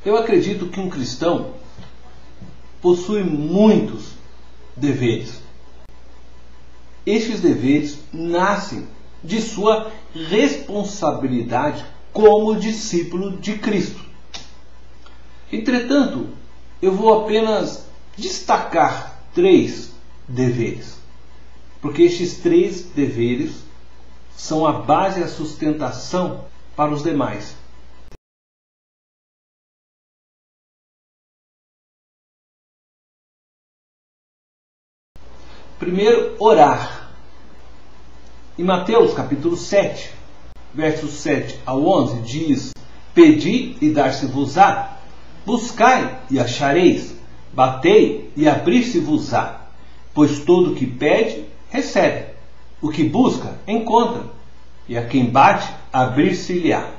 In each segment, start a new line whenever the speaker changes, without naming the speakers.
Eu acredito que um cristão possui muitos deveres. Estes deveres nascem de sua responsabilidade como discípulo de Cristo. Entretanto, eu vou apenas destacar 3 deveres, porque estes 3 deveres são a base e a sustentação para os demais. Primeiro, orar. Em Mateus capítulo 7, versos 7 ao 11, diz: Pedi e dar-se-vos-á, buscai e achareis, batei e abrir-se-vos-á, pois todo o que pede, recebe, o que busca, encontra, e a quem bate, abrir-se-lhe-á.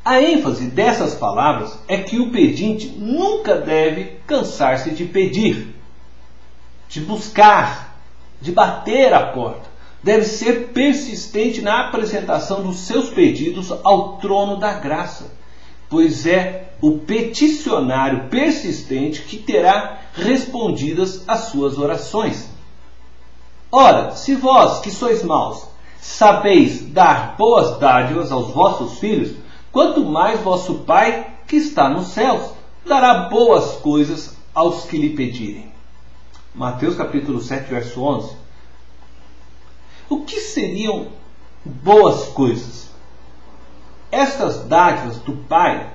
A ênfase dessas palavras é que o pedinte nunca deve cansar-se de pedir, de buscar, de bater a porta. Deve ser persistente na apresentação dos seus pedidos ao trono da graça, pois é o peticionário persistente que terá respondidas as suas orações. Ora, se vós, que sois maus, sabeis dar boas dádivas aos vossos filhos, quanto mais vosso Pai, que está nos céus, dará boas coisas aos que lhe pedirem. Mateus capítulo 7, verso 11. O que seriam boas coisas? Estas dádivas do Pai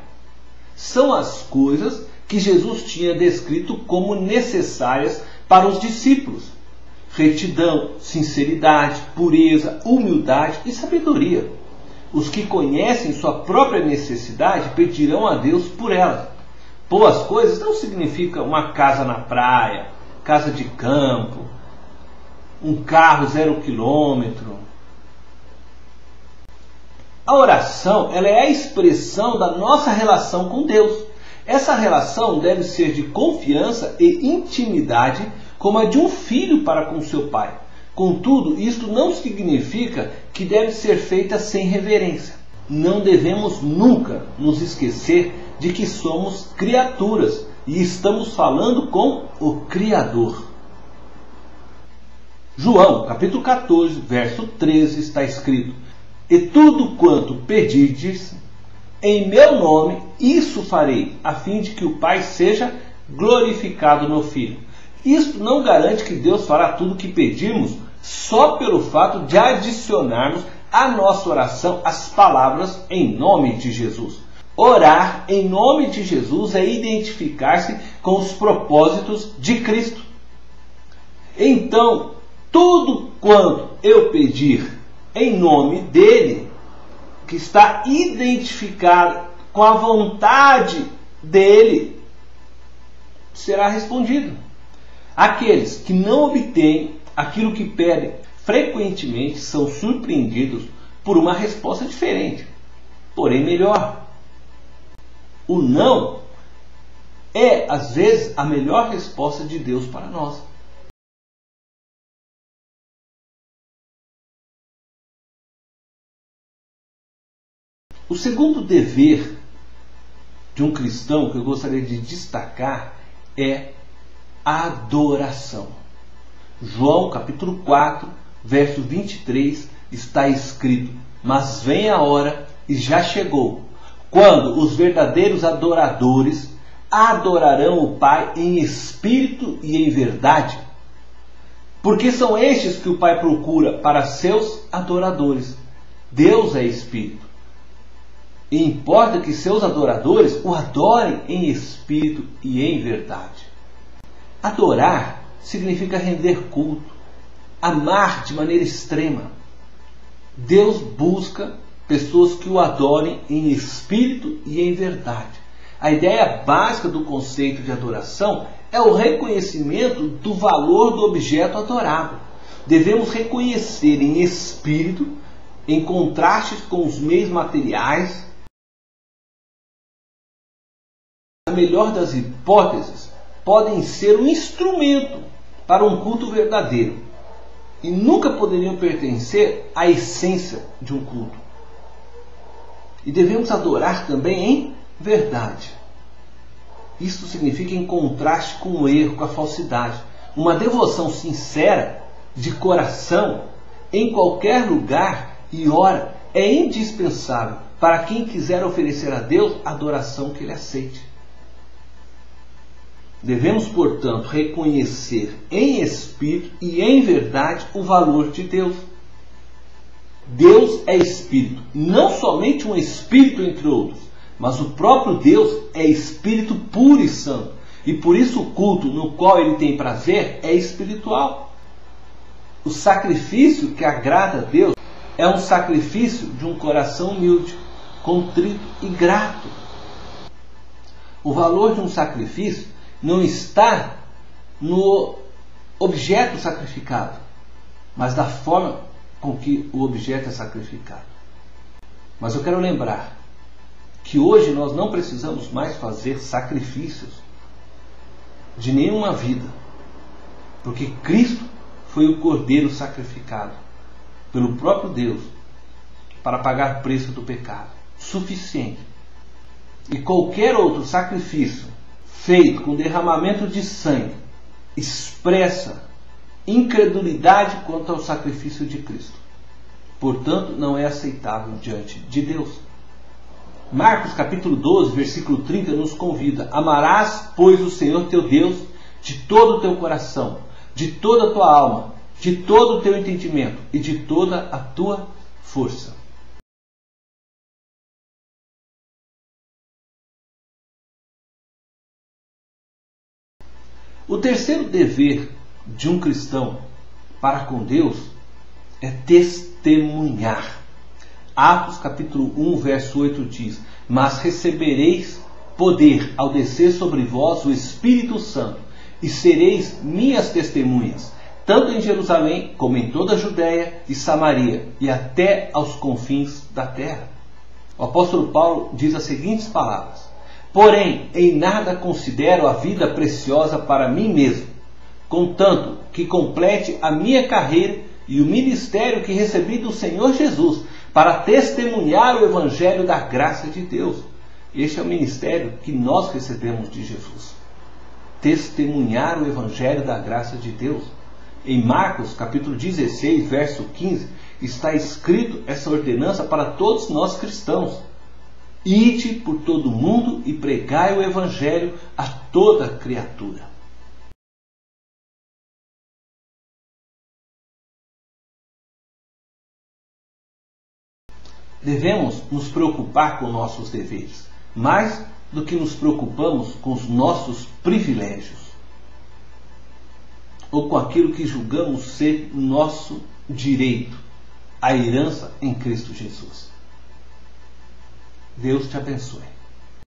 são as coisas que Jesus tinha descrito como necessárias para os discípulos: retidão, sinceridade, pureza, humildade e sabedoria. Os que conhecem sua própria necessidade pedirão a Deus por elas. Boas coisas não significa uma casa na praia, casa de campo, um carro 0 quilômetro. A oração, ela é a expressão da nossa relação com Deus. Essa relação deve ser de confiança e intimidade, como a de um filho para com seu pai. Contudo, isto não significa que deve ser feita sem reverência. Não devemos nunca nos esquecer de que somos criaturas e estamos falando com o Criador. João, capítulo 14, verso 13, está escrito: E tudo quanto pedirdes em meu nome, isso farei, a fim de que o Pai seja glorificado no Filho. Isto não garante que Deus fará tudo o que pedirmos só pelo fato de adicionarmos à nossa oração as palavras em nome de Jesus. Orar em nome de Jesus é identificar-se com os propósitos de Cristo. Então, tudo quanto eu pedir em nome dele, que está identificado com a vontade dele, será respondido. Aqueles que não obtêm aquilo que pedem frequentemente são surpreendidos por uma resposta diferente, porém melhor. O não é, às vezes, a melhor resposta de Deus para nós. O segundo dever de um cristão que eu gostaria de destacar é a adoração. João capítulo 4, verso 23, está escrito: Mas vem a hora, e já chegou, quando os verdadeiros adoradores adorarão o Pai em espírito e em verdade, porque são estes que o Pai procura para seus adoradores. Deus é espírito, e importa que seus adoradores o adorem em espírito e em verdade. Adorar significa render culto, amar de maneira extrema. Deus busca pessoas que o adorem em espírito e em verdade. A ideia básica do conceito de adoração é o reconhecimento do valor do objeto adorado. Devemos reconhecer em espírito, em contraste com os meios materiais. Na melhor das hipóteses, podem ser um instrumento para um culto verdadeiro e nunca poderiam pertencer à essência de um culto. E devemos adorar também em verdade. Isso significa em contraste com o erro, com a falsidade. Uma devoção sincera, de coração, em qualquer lugar e hora, é indispensável para quem quiser oferecer a Deus adoração que Ele aceite. Devemos, portanto, reconhecer em espírito e em verdade o valor de Deus. Deus é espírito, não somente um espírito entre outros, mas o próprio Deus é espírito puro e santo. E por isso o culto no qual Ele tem prazer é espiritual. O sacrifício que agrada a Deus é um sacrifício de um coração humilde, contrito e grato. O valor de um sacrifício não está no objeto sacrificado, mas da forma com que o objeto é sacrificado. Mas eu quero lembrar que hoje nós não precisamos mais fazer sacrifícios de nenhuma vida, porque Cristo foi o Cordeiro sacrificado pelo próprio Deus para pagar preço do pecado, suficiente. E qualquer outro sacrifício feito com derramamento de sangue expressa incredulidade quanto ao sacrifício de Cristo. Portanto, não é aceitável diante de Deus. Marcos capítulo 12, versículo 30 nos convida: amarás, pois, o Senhor teu Deus de todo o teu coração, de toda a tua alma, de todo o teu entendimento e de toda a tua força. O terceiro dever de um cristão para com Deus é testemunhar. Atos capítulo 1, verso 8 diz: mas recebereis poder ao descer sobre vós o Espírito Santo, e sereis minhas testemunhas, tanto em Jerusalém como em toda a Judéia e Samaria, e até aos confins da terra. O apóstolo Paulo diz as seguintes palavras: porém, em nada considero a vida preciosa para mim mesmo, contanto que complete a minha carreira e o ministério que recebi do Senhor Jesus, para testemunhar o Evangelho da graça de Deus. Este é o ministério que nós recebemos de Jesus. Testemunhar o Evangelho da graça de Deus. Em Marcos capítulo 16, verso 15, está escrito essa ordenança para todos nós cristãos: ide por todo o mundo e pregai o Evangelho a toda criatura. Devemos nos preocupar com nossos deveres, mais do que nos preocupamos com os nossos privilégios, ou com aquilo que julgamos ser nosso direito, a herança em Cristo Jesus. Deus te abençoe.